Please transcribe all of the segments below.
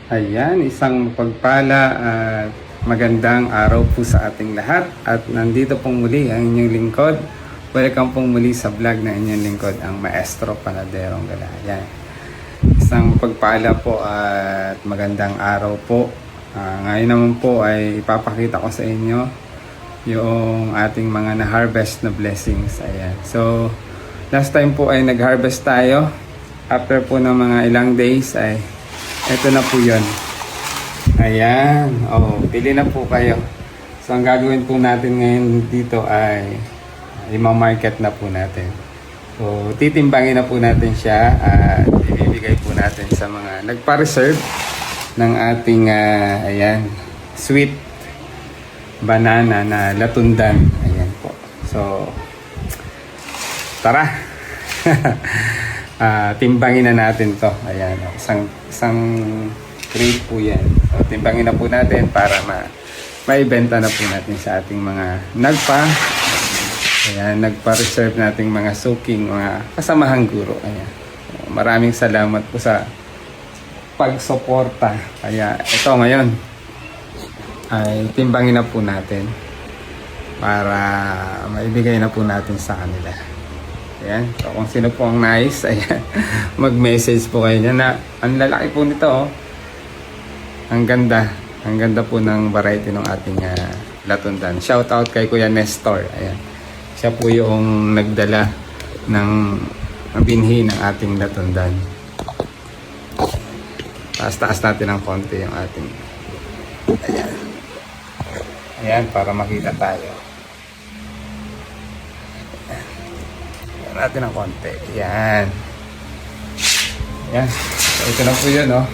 Ayan, isang pagpala at magandang araw po sa ating lahat. At nandito pong muli ang inyong lingkod. Welcome pong muli sa vlog na inyong lingkod, ang Maestro Panaderong Galayan. Isang pagpala po at magandang araw po. Ngayon naman po ay ipapakita ko sa inyo yung ating mga na-harvest na blessings. Ayan. So, last time po ay nag-harvest tayo. After po ng mga ilang days ay ito na po yun. Ayan. Pili na po kayo. So, ang gagawin po natin ngayon dito ay i-market na po natin. So, titimbangin na po natin siya at ibibigay po natin sa mga nagpa-reserve ng ating ayan, sweet banana na latundan. Ayan po. So, tara. Timbangin na natin to. Ayan, isang crate po yan. So, timbangin na po natin para maibenta na po natin sa ating mga nagpa-reserve nating mga suking, mga kasamahang guro. Ayan. So, maraming salamat po sa pagsuporta. Kaya ito ngayon ay timbangin na po natin para maibigay na po natin sa kanila. Ayan. So, kung sino po ang nice, ayan, mag-message po kayo niya na ang lalaki po nito, oh. Ang ganda. Ang ganda po ng variety ng ating latundan. Shout out kay Kuya Nestor. Ayan. Siya po yung nagdala ng binhi ng ating latundan. Taas-taas natin ng konti yung ating. Ayan. Ayan, para makita tayo. Natin ng konti. Yan. Yan. So, ito na po yun, oh.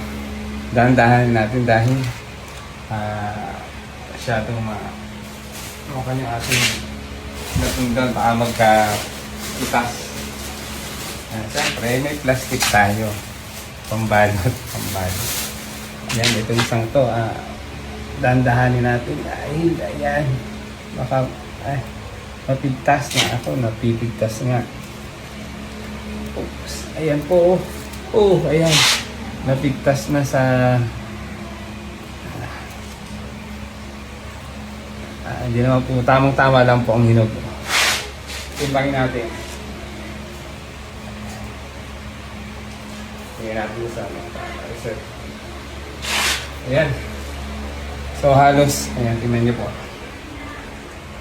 Dahan-dahan natin dahil masyadong makan yung ating natundan. Baka magka-itas. Siyempre, may plastic tayo. Pambalot. Yan, ito isang to. Dahan-dahanin natin. Ayan. Baka, mapigtas na ako. Napipigtas nga. Oops. Ayan po. Ayan. Napigtas na sa hindi naman po. Tamang-tama lang po ang hinog. Timbangin natin. Tingnan natin sa reset. Ayan. So halos. Ayan. Tingnan nyo po.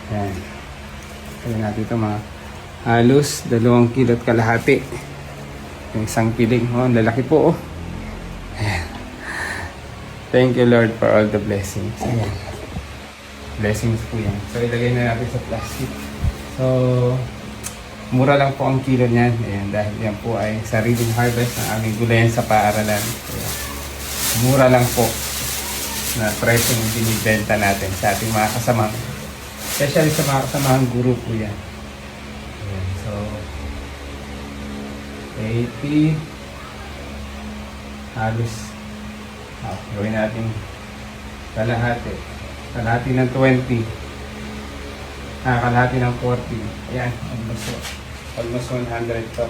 Ayan. Tingnan natin ito mga halos 2 kilo at kalahati. Yung isang piling. Lalaki po. Ayan. Thank you Lord for all the blessings. Ayan. Blessings po yan. So ilagay na natin sa plastic. So mura lang po ang kilo niyan. Ayan. Dahil yan po ay sariling harvest ng aming gulayan sa paaralan. Ayan. Mura lang po na presyo yung binibenta natin sa ating mga kasamang. Especially sa mga kasamahang guro po yan. So, 80 halos gawin natin kalahati ng 20 kalahati ng 40. Ayan, almost 100 to.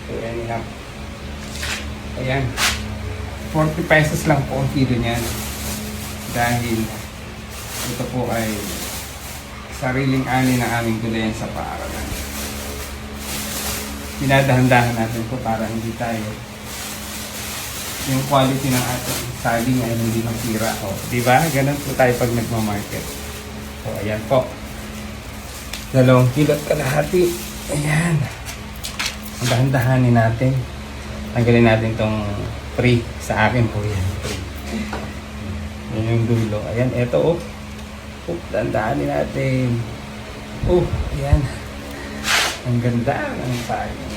So anyhow, ayan, 40 pesos lang po ang kilo niyan dahil ito po ay sariling ani ng aming gulayan sa paaralan. Pinadahan-dahan natin po para hindi tayo yung quality ng ating saging ay hindi masira. Diba? Ganun po tayo pag nagmamarket. So, ayan po. 2 kilo at kalahati. Ayan. Dahan-dahanin natin. Tanggalin natin tong free. Sa akin po yan. Free. Yan yung dulo. Ayan, eto. Dahan-dahanin natin. Ayan. Ang ganda ng saging.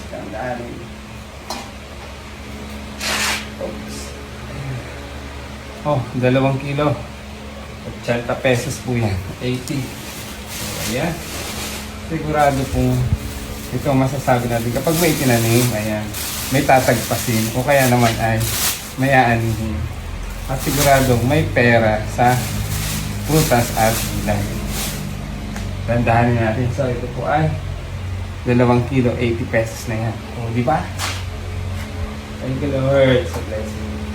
Dahan-dahanin. Oops. 2 kilo. 80 pesos po yan. 80. So, ayan. Sigurado po ito masasabi natin. Kapag may tinanim, ayan, may tatagpasin. O kaya naman ay may aanihin. At siguradong may pera sa prutas at gulay. Dandahanin natin. So, ito po ay 2 kilo, 80 pesos na yan. O, di ba? Thank you, Lord, sa blessings.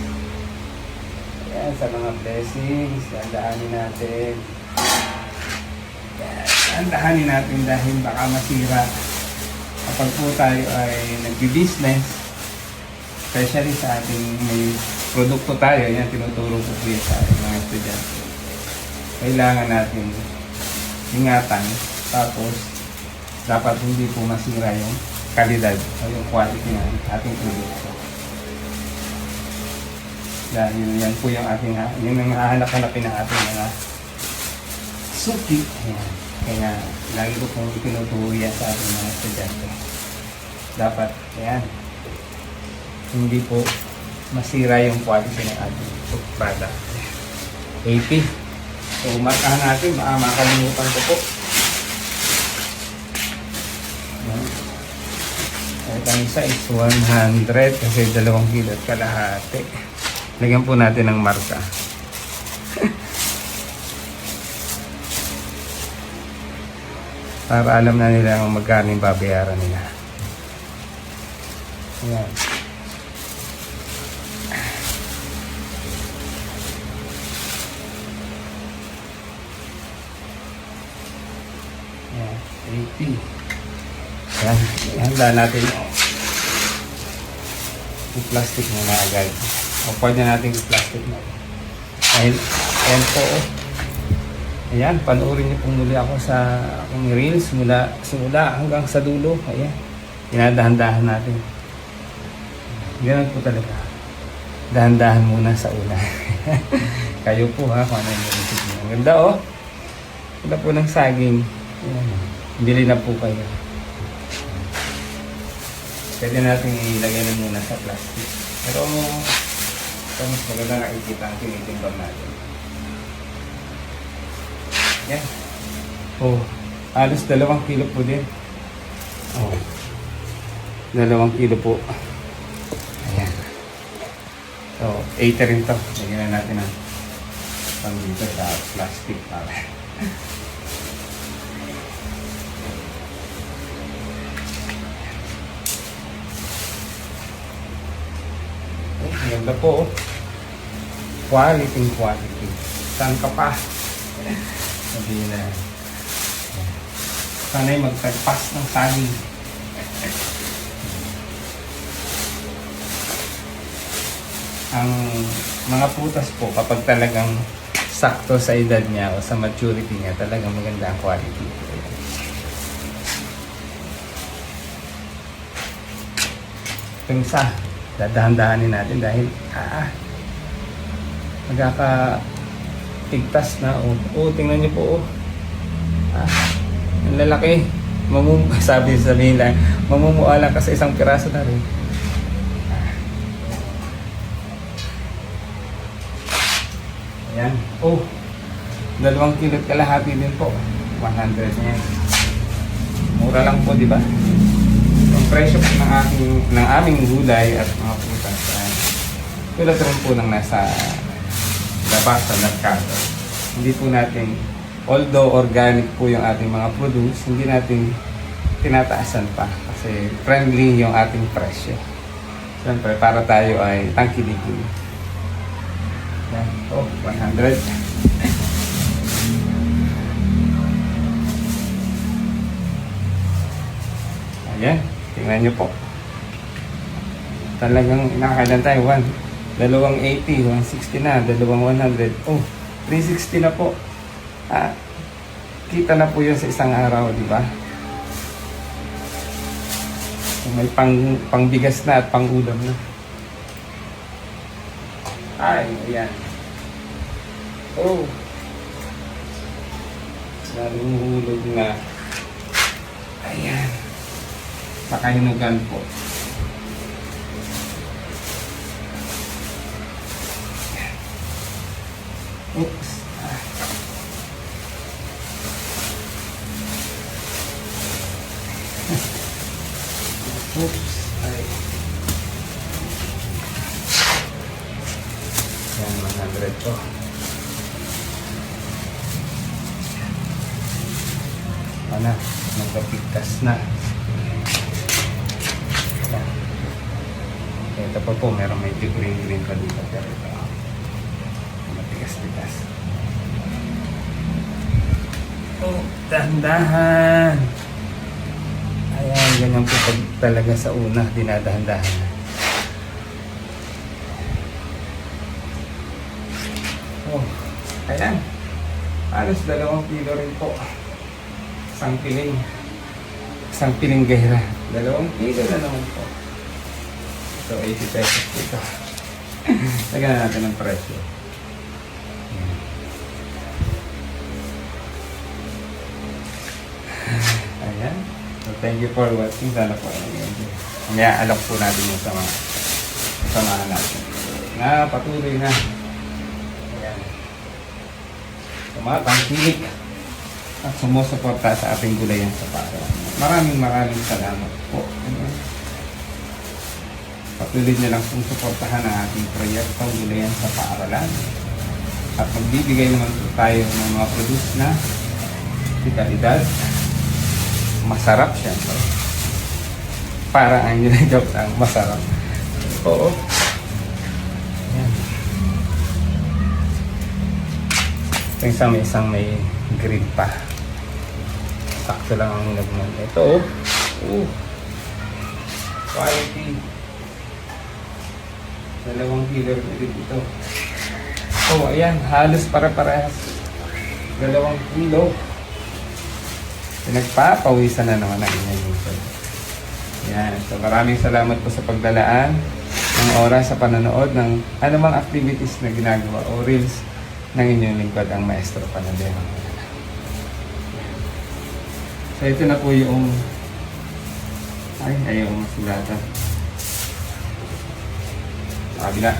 Ayan, sa mga blessings, dandahanin natin. Ayan, dandahanin natin dahil baka masira. Kapag po tayo ay nag-business, especially sa ating may produkto tayo, yan, tinuturo ko po yan sa ating mga estudyante. Kailangan natin ingatan, tapos dapat hindi po masira yung kalidad o yung quality ng ating produkto. Dahil yan po yung ating, yun ang hahanap-hanapin ng ating mga suki. Ayan. Kaya lagi ko pong itinuturo yan sa ating mga estudyante. Dapat, ayan, hindi po masira yung quality ng ating product. 80. So, markahan natin, baka makalimutan ko po. Ang isa is 100 kasi 2 kilo at kalahati. Lagyan po natin ng marka. Para alam na nila kung magkano yung babayaran nila. Ayan. Ayan, 80. Ayan, ihanda natin yung plastic muna agad. O pwede natin yung plastic na. Dahil, ayan po. Ayan, panoorin niyo po muli ako sa aking reels simula hanggang sa dulo. Ayan, dinadahan-dahan natin. Ganun po talaga. Dahan-dahan muna sa una. Kayo po ha, kung ano yung isip niyo. Ang ganda oh. Ganda po ng saging. Ayan, bili na po kayo. Pwede natin ilagay na muna sa plastic. Pero mas maganda nakikita ang tinitimbang natin. Yan. Oh, halos 2 kilo po din. Oh, 2 kilo po. Ayan. So, 80 rin to. Lagyan na natin ang pang dito sa plastic para. Ganda po. Quality. Saan ka pa? Sabi na. Sana'y magtagpas ng saging. Ang mga putas po, kapag talagang sakto sa edad niya o sa maturity niya, talagang maganda ang quality. Yung isa, dadahan-dahanin natin dahil magkaka-tigtas na. Tingnan niyo po. Ang lalaki. Sabihin lang, mamumuha lang kasi isang piraso na rin. Ayan. 2 kilo at kalahati din po. 100 yan. Mura lang po, di ba? Ang presyo po ng aming gulay at mga prutas tulad rin po ng nasa labas sa merkado. Hindi po natin, although organic po yung ating mga produce, hindi natin tinataasan pa kasi friendly yung ating presyo. Siyempre, para tayo ay tangkiligin. Yan. 100. Ayan. Tingnan nyo po. Talagang nakakailan tayo. 280, 160 na, 100. 360 na po. Kita na po yun sa isang araw, di ba? May pangbigas na at pang-ulam na. Ayan. Naluhulog na. Ayan. Pakahinugan po. Oops. Oops. Yan, 100 po. Nagpapigtas na. Ito pa po, meron medyo green pa dito. Pero ito, matigas-tigas. Oh, dahan-dahan. Ayan, ganyan po pag talaga sa una, dinadahan-dahan. Oh, ayan. Halos 2 kilo rin po. Isang piling gahira. 2 kilo na naman po. So, 80 pesos dito. Lagyan na natin ng presyo. Ayan. So, thank you for watching. Sana po. Kaya alok po natin yung sa mga samahan natin. Na, patuloy na. Ayan. Tumatangkilik at sumusuporta sa ating gulayan sa para. Maraming salamat po. Patuloy na lang pong suportahan ang ating proyektong gulayan sa paaralan. At magbibigay naman po tayo ng mga produce na di kalidad. Masarap siyempre. Para ang joke ang masarap. Oo. Yan. Ito yung isang may grill pa. Sakto lang ang nagman. Ito oh. Quality. 2 kilo rin ito. Oh, ayan. Halos para-parehas. 2 kilo. Pinagpapawisan na naman ang inyong YouTube. Yan. So, maraming salamat po sa pagdalaan ng oras sa panonood ng anumang activities na ginagawa o reels ng inyong lingkod, ang Maestro Panadero. So, ito na po yung ayaw masulata. Kabila.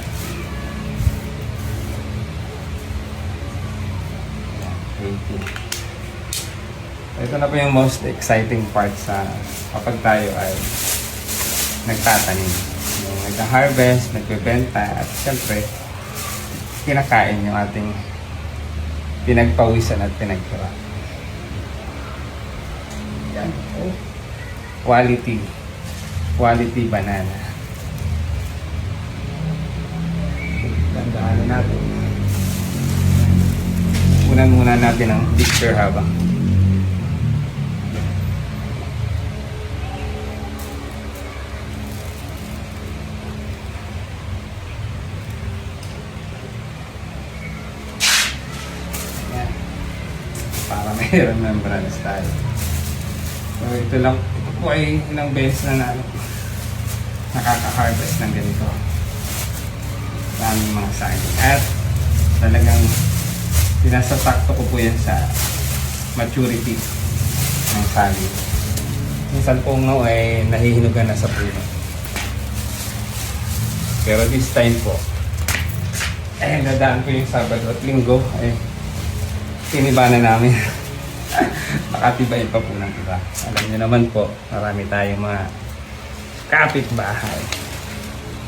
Ito na po yung most exciting part sa kapag tayo ay nagtatanim. Yung nag-harvest, nagbebenta, at siyempre kinakain yung ating pinagpawisan at pinagkira. Yan. Oh. Quality banana. Tandaan natin. Unan muna natin ang picture habang para may remembrance tayo. So ito po ay ilang beses na nakaka-harvest ng ganito. Daming mga saging. At talagang pinasasakto ko po yan sa maturity ng saging. Minsan po ay nahihinugan na sa puno. Pero this time po, nadaan ko yung Sabado at Linggo, tiniba na namin. Makatibayin pa po ng iba. Alam niyo naman po, marami tayong mga kapitbahay.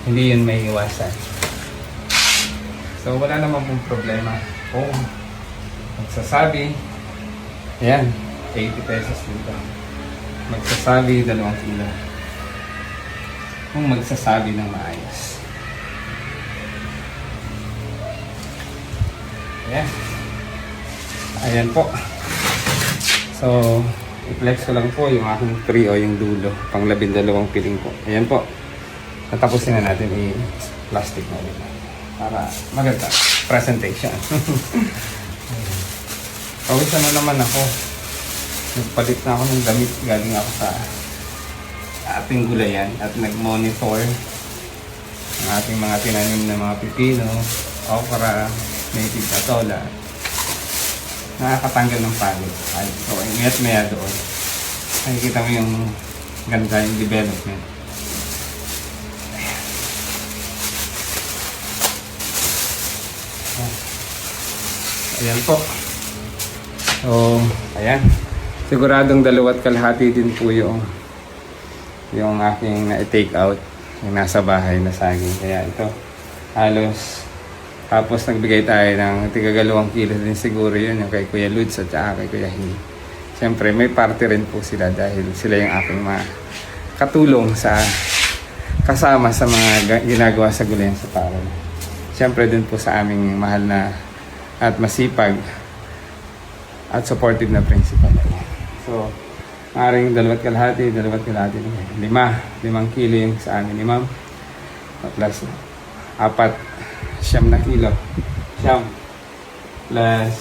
Hindi yun may iwasan. So wala naman pong problema. Kung magsasabi, ayan, 80 pesos dito. Magsasabi, 2 kilo. Kung magsasabi ng maayos. Ayan. Ayan po. So, i-flex ko lang po yung aking tray o yung dulo. Pang 12 piling po. Ayan po. Natapusin na natin i-plastic na ulit. Para maganda. Presentation. Pawisan na naman ako. Nagpalit na ako ng damit. Galing ako sa ating gulayan at nag-monitor ang ating mga tinanim na mga pipino, okra, native patola. Nakakatanggal ng pagod. So, ingat maya doon. Nakikita mo yung ganda yung development. Ayan po. So, ayan. Siguradong 2.5 din po yung aking na-take out. Yung nasa bahay na saging. Kaya ito, halos. Tapos nagbigay tayo ng tiga 2 kilo din siguro yun. Yung kay Kuya Ludes at saka kay Kuya Hini. Siyempre, may parte rin po sila dahil sila yung aking mga katulong sa kasama sa mga ginagawa sa Gulayan sa Parol. Siyempre din po sa aming mahal na at masipag at supportive na principal. So, maaaring 2.5, 2.5, 5 kilo yung sa amin ni ma'am. Plus, 9 kilo. Siyam. Plus,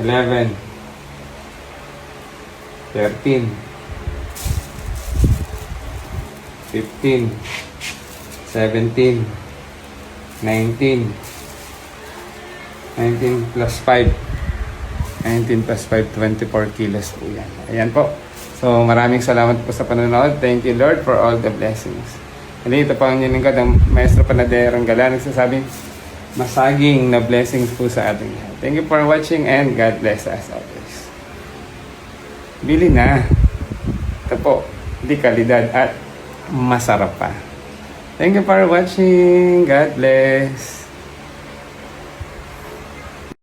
11, 13, 15, 17, 19 plus 5, 19 plus 5, 24 kilos po yan. Ayan po. So, maraming salamat po sa panonood. Thank you, Lord, for all the blessings. And ito po ang lingkod ng Maestro Panadero Gala, nagsasabing masaging na blessings po sa ating lahat. Thank you for watching and God bless us always. Bili na. Ito po, di kalidad at masarap pa. Thank you for watching. God bless.